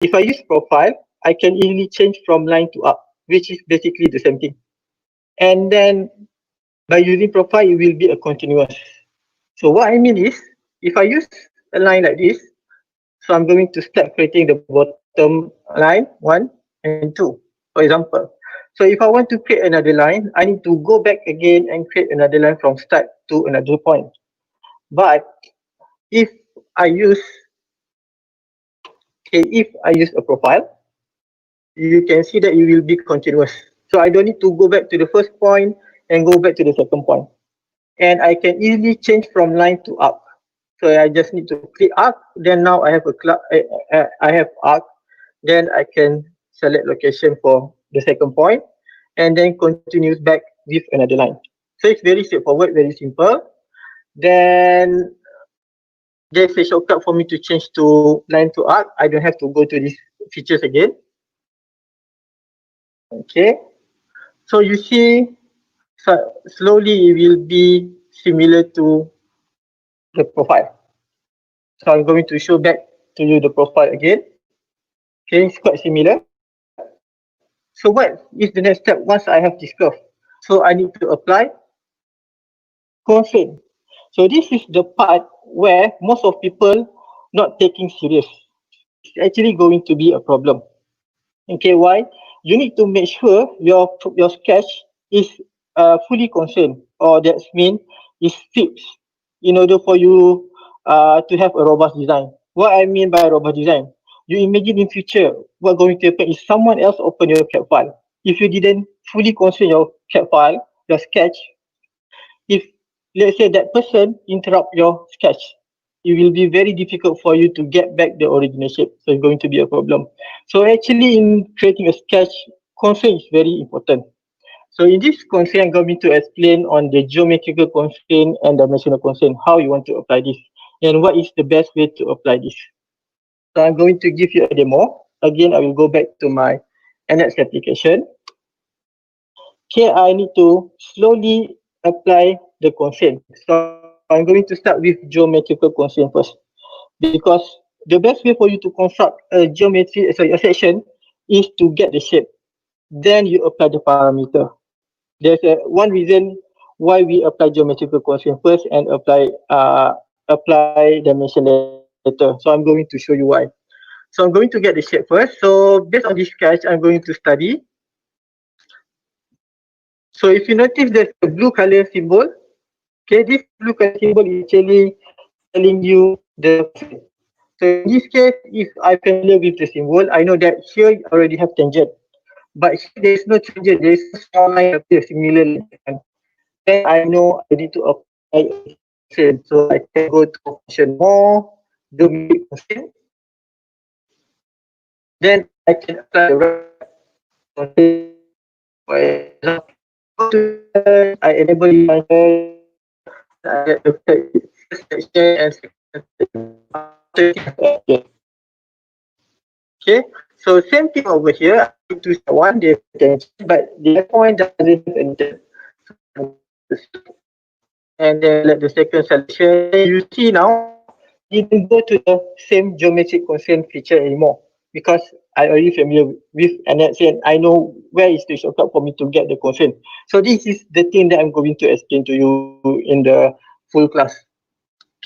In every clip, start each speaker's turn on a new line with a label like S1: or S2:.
S1: if I use profile, I can easily change from line to up, which is basically the same thing. And then by using profile, it will be a continuous. So what I mean is, if I use a line like this, so I'm going to start creating the bottom line 1 and 2, for example. So if I want to create another line, I need to go back again and create another line from start to another point. But if I use, if I use a profile, you can see that it will be continuous. So I don't need to go back to the first point and go back to the second point. And I can easily change from line to up. So I just need to click arc. Then now I have I have arc. Then I can select location for the second point, and then continues back with another line. So it's very straightforward, very simple. Then there's a shortcut for me to change to line to arc. I don't have to go to these features again. Okay. So you see, slowly it will be similar to the profile. So I'm going to show back to you the profile again. Okay, it's quite similar. So what is the next step once I have this curve? So I need to apply constraint. So this is the part where most of people not taking serious. It's actually going to be a problem. Okay, why? You need to make sure your sketch is fully constrained, or that means is fixed, in order for you to have a robust design. What I mean by robust design, you imagine in future what going to happen is someone else open your CAD file. If you didn't fully constrain your CAD file, your sketch, if let's say that person interrupt your sketch, it will be very difficult for you to get back the original shape. So it's going to be a problem. So actually in creating a sketch, constraint is very important. So in this constraint, I'm going to explain on the geometrical constraint and dimensional constraint, how you want to apply this and what is the best way to apply this. So I'm going to give you a demo. Again, I will go back to my NX application. Here I need to slowly apply the constraint. So I'm going to start with geometrical constraint first, because the best way for you to construct a geometry, sorry, a section is to get the shape. Then you apply the parameter. There's one reason why we apply geometrical constraint first and apply dimension later. So I'm going to show you why. So I'm going to get the shape first. So based on this sketch, I'm going to study. So if you notice there's a blue color symbol. Okay, this blue color symbol is actually telling you the constraint. So in this case, if I'm familiar with the symbol, I know that here you already have tangent. But here there is no tangent, there is no small line appear similar like that one. Then I know I need to apply a different constraint. So I can go to function more, geometric constraint. Then I can apply the right constraint. For example, go to section, I enable this function, I get the first section and second section. After this, okay. Okay, so same thing over here. I need to set one, there's a tangent, but the point doesn't have any tangent. So I'm going to select and then select the second selection. And then you see now, it didn't go to the same geometric constraint feature anymore, because I already familiar with NX and I know where is the shortcut for me to get the constraint. So this is the thing that I'm going to explain to you in the full class.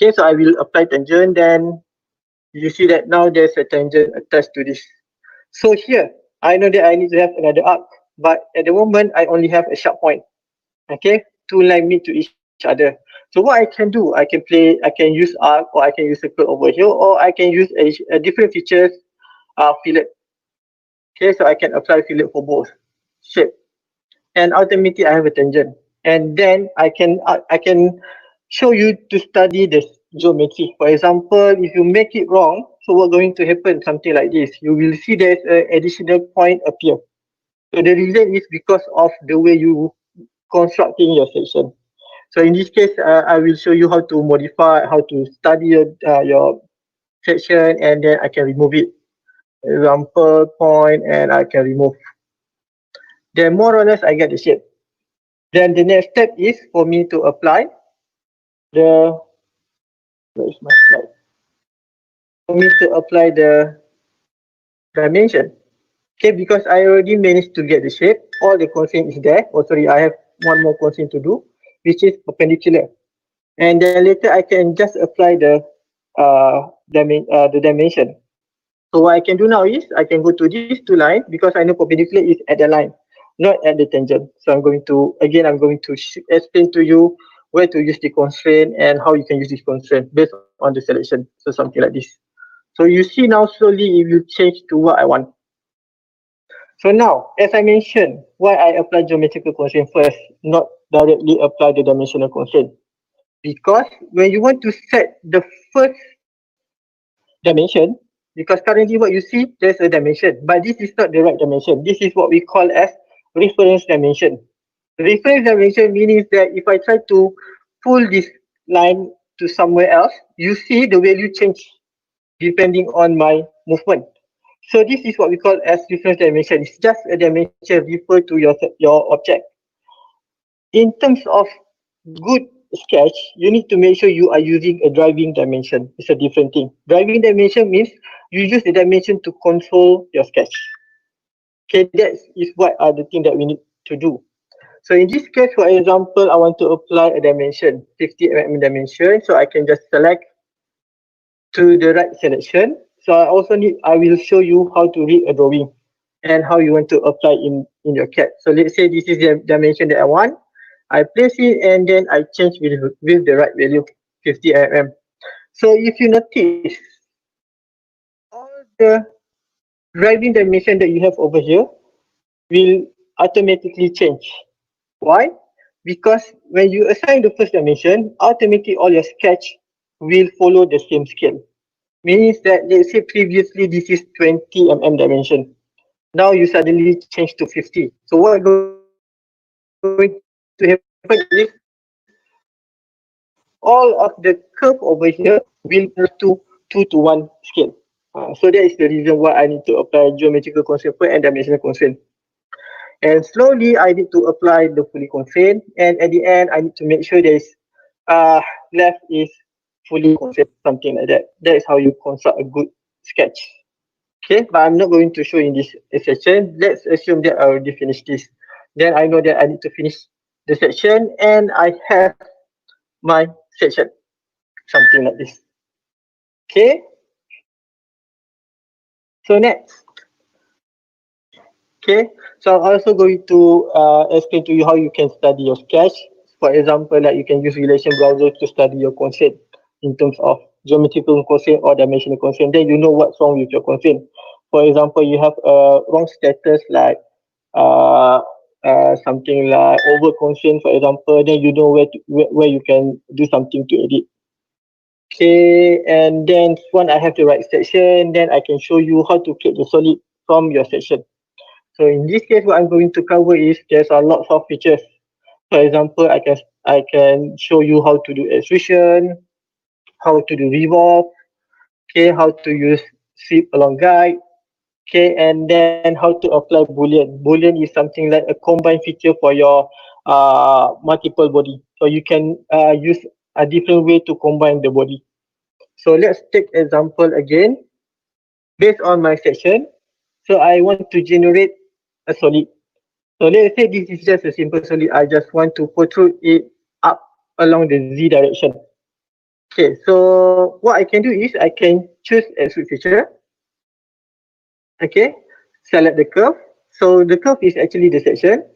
S1: Okay, so I will apply tangent, then you see that now there's a tangent attached to this. So here, I know that I need to have another arc, but at the moment, I only have a sharp point. Okay, two lines meet to each other. So what I can do, I can use arc, or I can use circle over here, or I can use a different features, fillet. Okay, so I can apply fillet for both shape, and ultimately I have a tangent, and then I can show you to study the geometry. For example, if you make it wrong, so what's going to happen? Something like this. You will see there's an additional point appear. So the reason is because of the way you constructing your section. So in this case, I will show you how to modify, how to study your section, and then I can remove it. Example point, and I can remove. Then more or less, I get the shape. Then the next step is for me to apply the, where is my slide? For me to apply the dimension. Okay, because I already managed to get the shape, all the constraint is there. Oh, sorry, I have one more constraint to do, which is perpendicular. And then later I can just apply the dimension. So what I can do now is I can go to these two lines because I know perpendicular is at the line, not at the tangent. So I'm going to explain to you where to use the constraint and how you can use this constraint based on the selection. So something like this. So you see now slowly it will change to what I want. So now, as I mentioned, why I apply geometrical constraint first, not directly apply the dimensional constraint. Because when you want to set the first dimension, because currently what you see, there's a dimension, but this is not the right dimension. This is what we call as reference dimension. Reference dimension means that if I try to pull this line to somewhere else, you see the value change depending on my movement. So this is what we call as reference dimension. It's just a dimension refer to your object. In terms of good sketch, you need to make sure you are using a driving dimension. It's a different thing. Driving dimension means you use the dimension to control your sketch. Okay, that is what are the things that we need to do. So in this case, for example, I want to apply a dimension, 50 mm dimension. So I can just select to the right selection. So I will show you how to read a drawing and how you want to apply in your CAD. So let's say this is the dimension that I want. I place it and then I change with the right value, 50 mm. So if you notice, all the driving dimension that you have over here will automatically change. Why? Because when you assign the first dimension, automatically all your sketch will follow the same scale. Means that let's say previously this is 20 mm dimension. Now you suddenly change to 50. So what going to happen is all of the curve over here will to 2:1 scale. So that is the reason why I need to apply geometrical constraint and dimensional constraint. And slowly I need to apply the fully constraint, and at the end I need to make sure there is left is fully constrained, something like that. That is how you construct a good sketch. Okay, but I'm not going to show in this section. Let's assume that I already finished this. Then I know that I need to finish the section and I have my section, something like this. Okay, so next. Okay, so I'm also going to explain to you how you can study your sketch. For example, like you can use relation browser to study your constraint in terms of geometrical constraint or dimensional constraint. Then you know what's wrong with your constraint. For example, you have a wrong status like uh, something like over constraint, for example. Then you know where you can do something to edit. Okay, and then once I have the right section, then I can show you how to create the solid from your section. So in this case, what I'm going to cover is there's a lot of features. For example, I can show you how to do extrusion, how to do revolve, okay, how to use sweep along guide, okay, and then how to apply boolean. Boolean is something like a combined feature for your multiple body. So you can use a different way to combine the body. So let's take example again. Based on my section, so I want to generate a solid. So let's say this is just a simple solid. I just want to protrude it up along the Z direction. Okay, so what I can do is I can choose extrude feature. Okay, select the curve. So the curve is actually the section.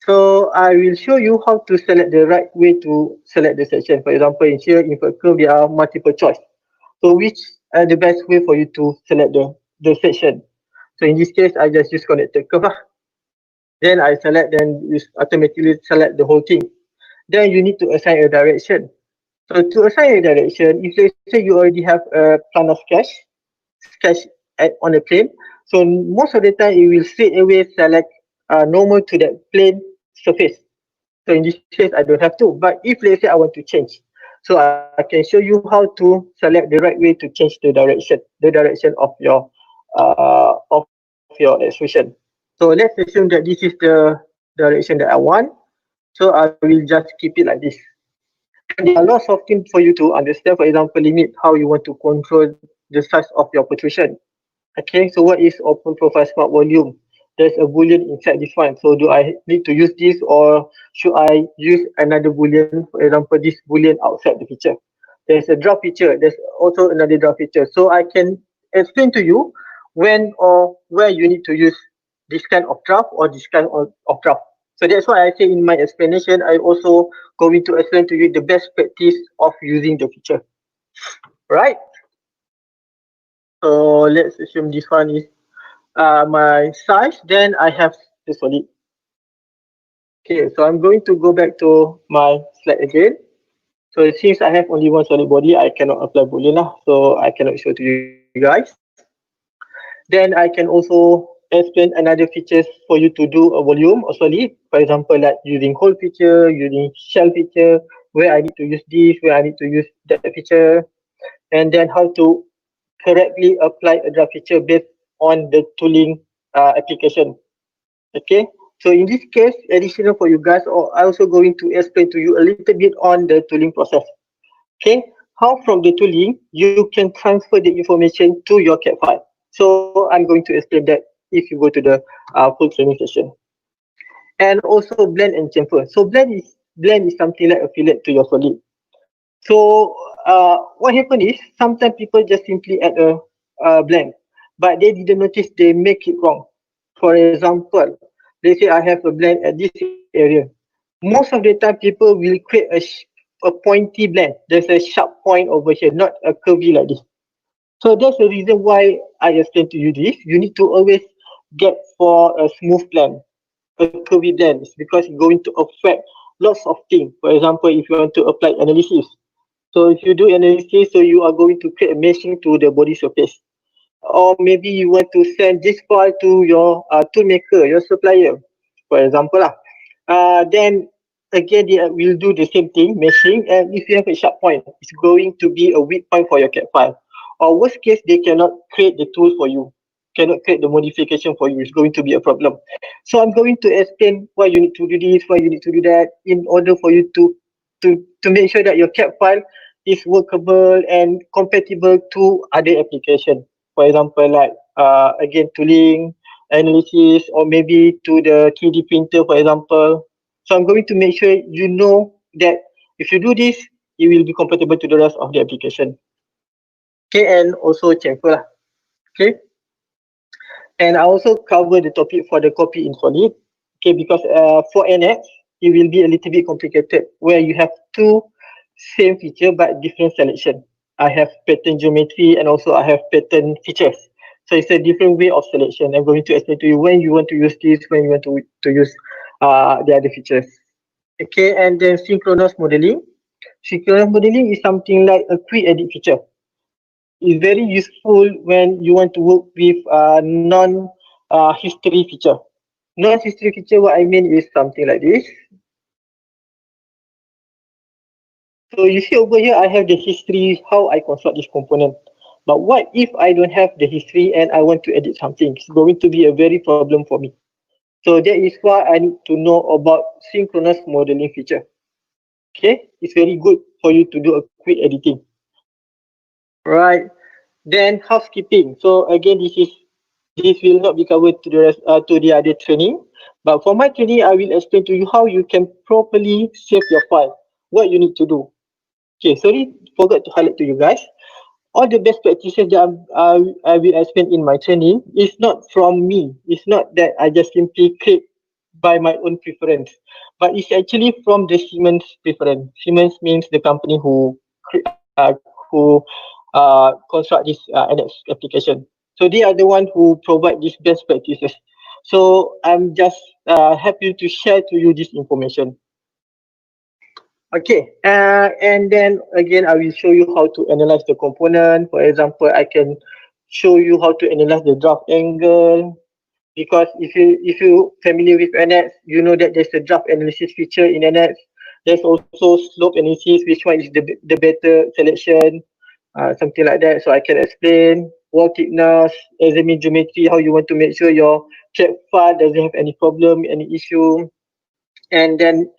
S1: So I will show you how to select the right way to select the section. For example, in here, in a curve, there are multiple choice. So which are the best way for you to select the section? So in this case, I just use connected curve. Then I select, then you automatically select the whole thing. Then you need to assign a direction. So to assign a direction, if let's say you already have a planar sketch on a plane, so most of the time it will straight away select normal to that plane surface. So in this case, I don't have to. But if let's say I want to change, so I can show you how to select the right way to change the direction of your extrusion. So let's assume that this is the direction that I want. So I will just keep it like this. And there are lots of things for you to understand. For example, limit how you want to control the size of your protrusion. Okay, so what is open profile smart volume? There's a boolean inside this one. So do I need to use this, or should I use another boolean? For example, this boolean outside the feature. There's a draft feature. There's also another draft feature. So I can explain to you when or where you need to use this kind of draft or this kind of draft. So that's why I say in my explanation, I also going to explain to you the best practice of using the feature. Right? So let's assume this one is my size. Then I have the solid. Okay, so I'm going to go back to my slide again. So since I have only one solid body, I cannot apply boolean lah. So I cannot show to you guys. Then I can also explain another features for you to do a volume or solid. For example, like using whole feature, using shell feature, where I need to use this, where I need to use that feature, and then how to correctly apply a draft feature based on the tooling application. Okay. So in this case, additional for you guys, or I also going to explain to you a little bit on the tooling process. Okay. How from the tooling you can transfer the information to your CAD file. So I'm going to explain that if you go to the full training session. And also blend and chamfer. So blend is something like affiliate to your solid. So what happened is sometimes people just simply add a blank, but they didn't notice they make it wrong. For example, they say I have a blank at this area. Most of the time, people will create a pointy blank. There's a sharp point over here, not a curvy like this. So that's the reason why I explained to you this. You need to always get for a smooth plan, a curvy plan, it's because it's going to affect lots of things. For example, if you want to apply analysis, so if you do analysis, so you are going to create a meshing to the body surface. Or maybe you want to send this file to your tool maker, your supplier, for example. Then again, they will do the same thing, meshing. And if you have a sharp point, it's going to be a weak point for your CAD file. Or worst case, they cannot create the tool for you, cannot create the modification for you. It's going to be a problem. So I'm going to explain why you need to do this, why you need to do that, in order for you to make sure that your CAD file is workable and compatible to other applications. For example, like again tooling, analysis, or maybe to the 3D printer, for example. So I'm going to make sure you know that if you do this, it will be compatible to the rest of the application. Okay, and also chamfer lah. Okay, and I also cover the topic for the copy in solid. Okay, because for NX, it will be a little bit complicated where you have two same feature but different selection. I have pattern geometry and also I have pattern features. So it's a different way of selection. I'm going to explain to you when you want to use this, when you want to use the other features. Okay, and then synchronous modeling. Synchronous modeling is something like a quick edit feature. Is very useful when you want to work with non history feature. Non history feature, what I mean is something like this. So you see over here, I have the history, how I construct this component. But what if I don't have the history and I want to edit something? It's going to be a very problem for me. So that is why I need to know about synchronous modeling feature. Okay, it's very good for you to do a quick editing. Right. Then housekeeping. So again, this will not be covered to the rest, to the other training. But for my training, I will explain to you how you can properly save your file. What you need to do. Okay, sorry, forgot to highlight to you guys. All the best practices that I will explain in my training is not from me. It's not that I just simply create by my own preference, but it's actually from the Siemens preference. Siemens means the company who construct this NX application. So they are the one who provide these best practices. So I'm just happy to share to you this information. Okay, and then again, I will show you how to analyze the component. For example, I can show you how to analyze the draft angle. Because if you familiar with NX, you know that there's a draft analysis feature in NX. There's also slope analysis, which one is the better selection, something like that. So I can explain wall thickness, examine geometry, how you want to make sure your CAD file doesn't have any problem, any issue, and then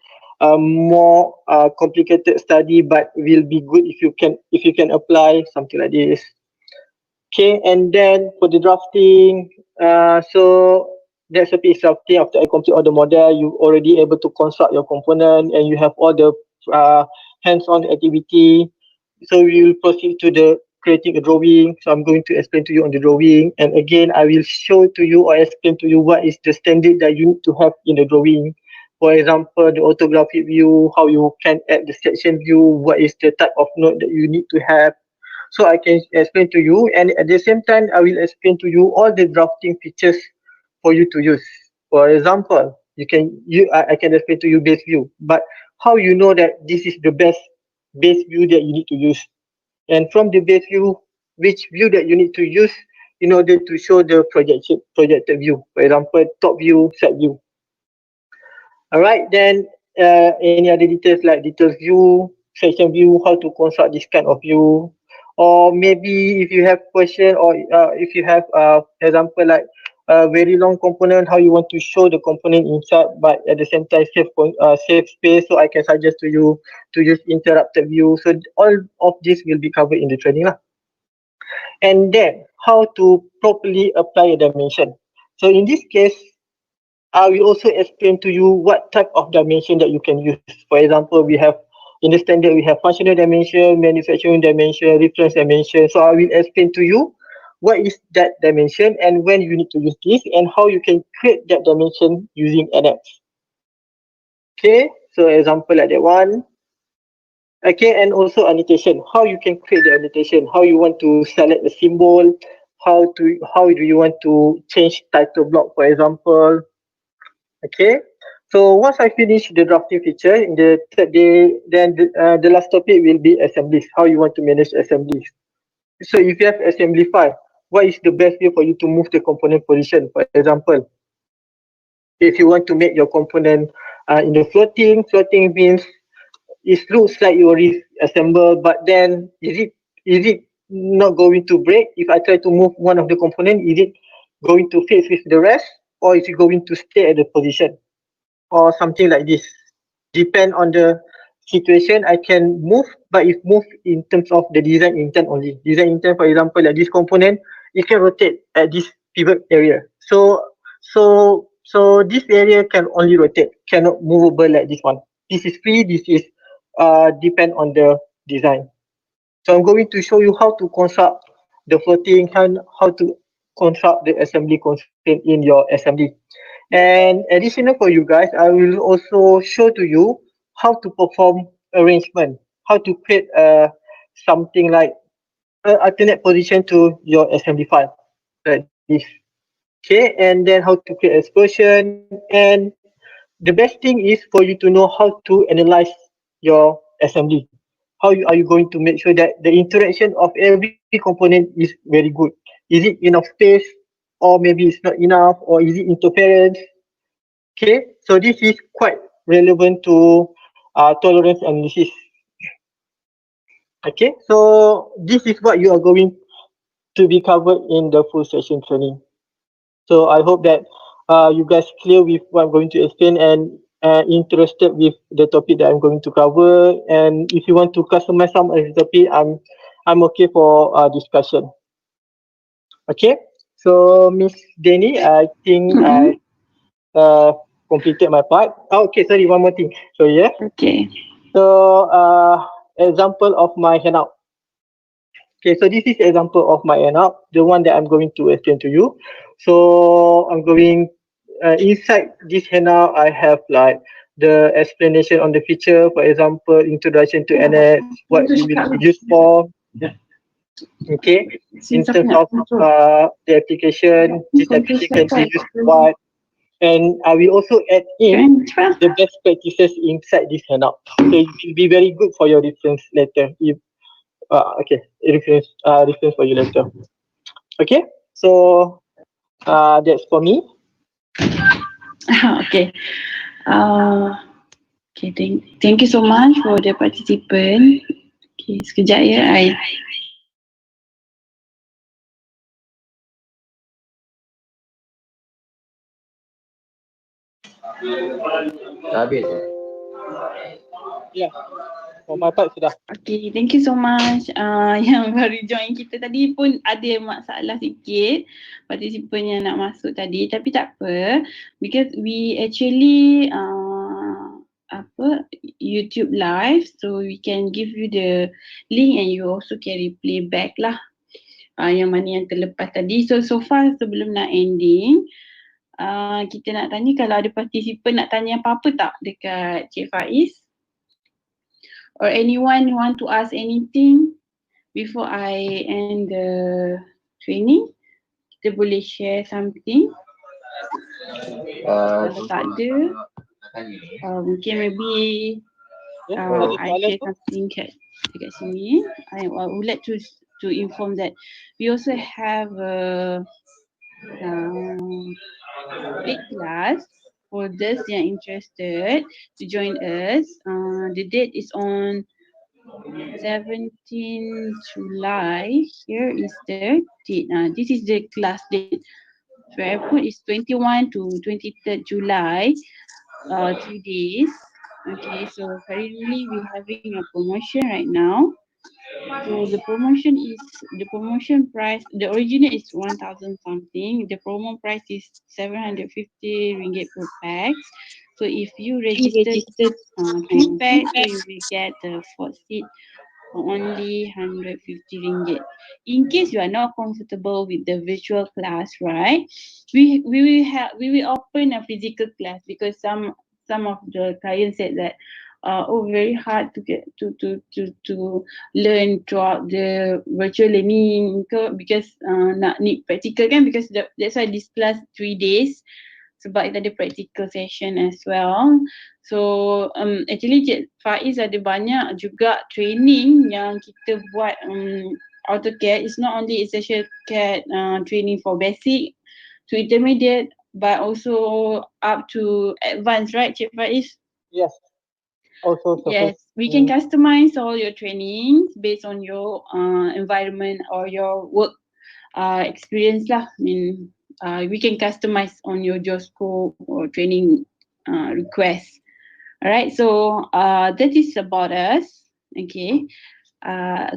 S1: more complicated study, but will be good if you can apply something like this. Okay, and then for the drafting, so that's a piece of thing. After I complete all the model, you already able to construct your component and you have all the uh, hands-on activity. So we will proceed to the creating a drawing. So I'm going to explain to you on the drawing, and again I will show to you or explain to you what is the standard that you need to have in the drawing. For example, the orthographic view, how you can add the section view, what is the type of note that you need to have, so I can explain to you, and at the same time I will explain to you all the drafting features for you to use. For example, I can explain to you base view, but how you know that this is the best base view that you need to use, and from the base view, which view that you need to use in order to show the projected view. For example, top view, side view. All right, then any other details like details view, section view, how to construct this kind of view, or maybe if you have question or if you have example like a very long component, how you want to show the component inside, but at the same time save space. So I can suggest to you to use interrupted view. So all of this will be covered in the training lah. And then how to properly apply a dimension. So in this case, I will also explain to you what type of dimension that you can use. For example, we have in the standard we have functional dimension, manufacturing dimension, reference dimension. So I will explain to you what is that dimension and when you need to use this and how you can create that dimension using NX. Okay, so example like that one. Okay, and also annotation. How you can create the annotation, how you want to select the symbol, how do you want to change title block, for example. Okay. So once I finish the drafting feature in the third day, then the last topic will be assemblies. How you want to manage assemblies. So if you have assembly file, what is the best way for you to move the component position? For example, if you want to make your component in the floating means it looks like you already assembled, but then is it not going to break? If I try to move one of the component, is it going to fit with the rest, or is it going to stay at the position? Or something like this. Depend on the situation, I can move, but if move in terms of the design intent only. Design intent, for example, like this component, it can rotate at this pivot area. So this area can only rotate, cannot movable like this one. This is free. This is depend on the design. So I'm going to show you how to construct the floating and how to construct the assembly constraint in your assembly. And additional for you guys, I will also show to you how to perform arrangement, how to create something like an alternate position to your assembly file, like this. Okay, and then how to create explosion. And the best thing is for you to know how to analyze your assembly. How are you going to make sure that the interaction of every component is very good? Is it enough space, or maybe it's not enough, or is it interference? Okay, so this is quite relevant to tolerance analysis. Okay, so this is what you are going to be covered in the full session training. So I hope that you guys clear with what I'm going to explain and interested with the topic that I'm going to cover. And if you want to customize some of the topic, I'm okay for discussion. Okay, so Miss Denny, I think I uh, completed my part. Oh, okay, sorry, one more thing. So yeah.
S2: Okay.
S1: So example of my handout. Okay, so this is example of my handout, the one that I'm going to explain to you. So I'm going inside this handout, I have like the explanation on the feature, for example, introduction to NX, what it will be used for. Okay, in terms of the application, this application can be used for what, and I will also add in the best practices inside this handout. So it will be very good for your reference later. If okay, reference for you later. Okay, so that's for me.
S2: Okay. Uh, okay, thank you so much for the participant. Okay, sekejap ya, I
S1: Yeah. For my part sudah.
S2: Okay, thank you so much. Yang baru join kita tadi pun ada masalah sikit partisipan yang nak masuk tadi, tapi tak apa, because we actually YouTube live, so we can give you the link and you also can replay back lah. Yang mana yang terlepas tadi. So far sebelum nak ending, kita nak tanya kalau ada partisipan nak tanya apa-apa tak dekat Cik Faiz? Or anyone want to ask anything before I end the training? Kita boleh share something. Kalau tak ada, mungkin maybe I share something dekat sini. I would like to inform that we also have a big class for those yang interested to join us. The date is on 17 July. Here is the date. This is the class date. So I put is 21 to 23rd July. 3 days. Okay, so currently we're having a promotion right now. So the promotion price, the original is 1,000 something. The promo price is 750 ringgit per pax. So if you registered 3 pax, so you will get the 4 seat for only 150 ringgit. In case you are not comfortable with the virtual class, right? We will open a physical class because some of the clients said that very hard to get to learn throughout the virtual learning because nak need practical kan, because that's why this class 3 days sebab kita ada practical session as well. So actually Cik Faiz ada banyak juga training yang kita buat AutoCAD. It's not only essential CAD training for basic to intermediate, but also up to advanced, right Cik Faiz?
S1: Yes. Also,
S2: yes, we can customize all your trainings based on your environment or your work experience lah. I mean, we can customize on your job scope or training request. Alright, so that is about us. Okay,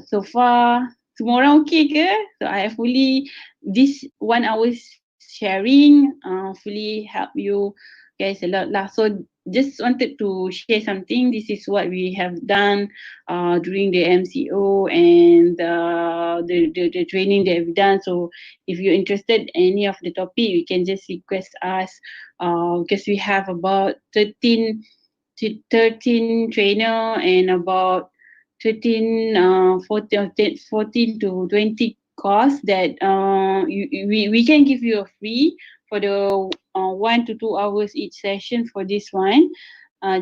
S2: so far semua orang okay ke? So I fully this 1 hour sharing fully help you guys a lot lah. So just wanted to share something. This is what we have done during the MCO and the training that we've done. So if you're interested in any of the topic, you can just request us because we have about 13 trainer and about 14 to 20 course that we can give you a free for the 1 to 2 hours each session for this one.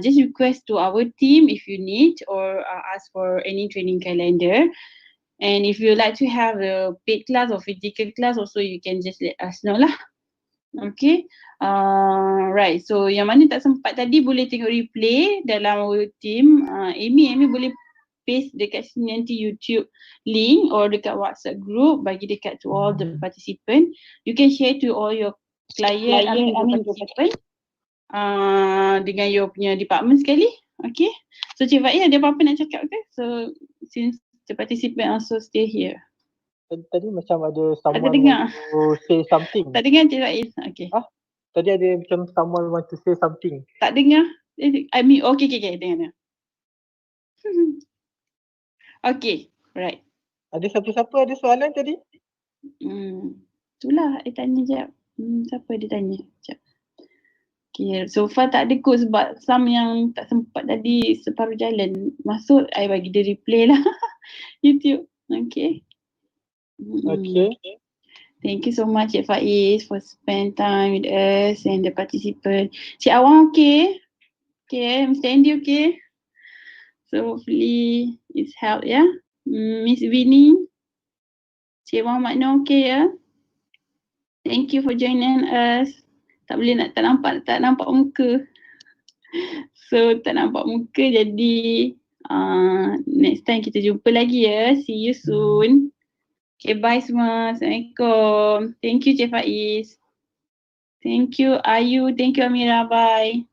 S2: Just request to our team if you need or ask for any training calendar. And if you like to have a paid class or physical class also, you can just let us know lah. Okay, right. So yang mana tak sempat tadi boleh tengok replay dalam our team. Amy boleh paste dekat sini nanti YouTube link or dekat WhatsApp group bagi dekat to all the participant. You can share to all your client, participant dengan your punya department sekali. Okay. So Cik Faiz ada apa-apa nak cakap ke? So since the participant also stay here.
S1: Tadi macam ada someone want to say something.
S2: Tak dengar Cik Faiz. Okay.
S1: Tadi ada macam someone want to say something.
S2: Tak dengar. I mean, okay, dengar. Okay, right.
S1: Ada siapa-siapa ada soalan tadi?
S2: Itulah, tanya jap. Siapa dia tanya? Jap. Okay, so far tak ada kot sebab some yang tak sempat tadi separuh jalan masuk, I bagi dia replay lah. YouTube. Okay.
S1: Okay.
S2: Thank you so much Cik Faiz for spend time with us and the participant. Cik Awang okay? Okay, Mr. Andy okay? So hopefully it's help ya. Miss Winnie, Cik Muhammad no okay ya. Thank you for joining us. Tak boleh tak nampak muka. So tak nampak muka jadi next time kita jumpa lagi ya. See you soon. Okay, bye semua. Assalamualaikum. Thank you Cik Faiz. Thank you Ayu. Thank you Amira. Bye.